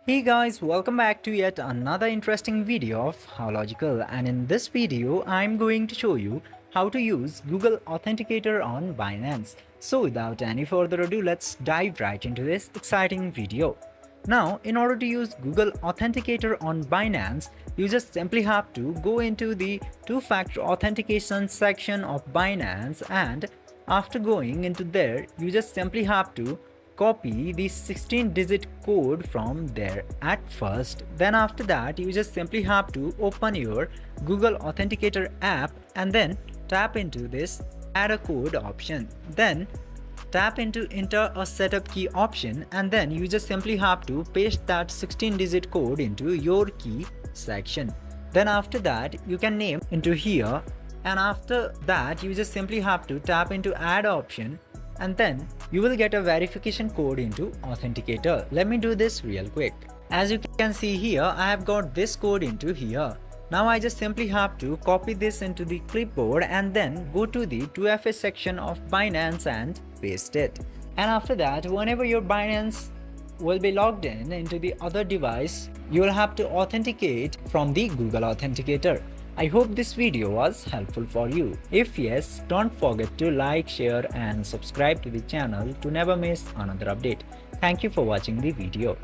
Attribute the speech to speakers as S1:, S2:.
S1: Hey guys, welcome back to yet another interesting video of How Logical, and in this video I'm going to show you how to use Google Authenticator on Binance. So without any further ado, let's dive right into this exciting video. Now, in order to use Google Authenticator on Binance, you just simply have to go into the two-factor authentication section of Binance, and after going into there, you just simply have to copy the 16-digit code from there at first. Then after that, you just simply have to open your Google Authenticator app and then tap into this add a code option. Then tap into enter a setup key option, and then you just simply have to paste that 16-digit code into your key section. Then after that, you can name into here, and after that you just simply have to tap into add option, and then you will get a verification code into Authenticator. Let me do this real quick. As you can see here, I have got this code into here. Now I just simply have to copy this into the clipboard and then go to the 2FA section of Binance and paste it. And after that, whenever your Binance will be logged in into the other device, you will have to authenticate from the Google Authenticator. I hope this video was helpful for you. If yes, don't forget to like, share and subscribe to the channel to never miss another update. Thank you for watching the video.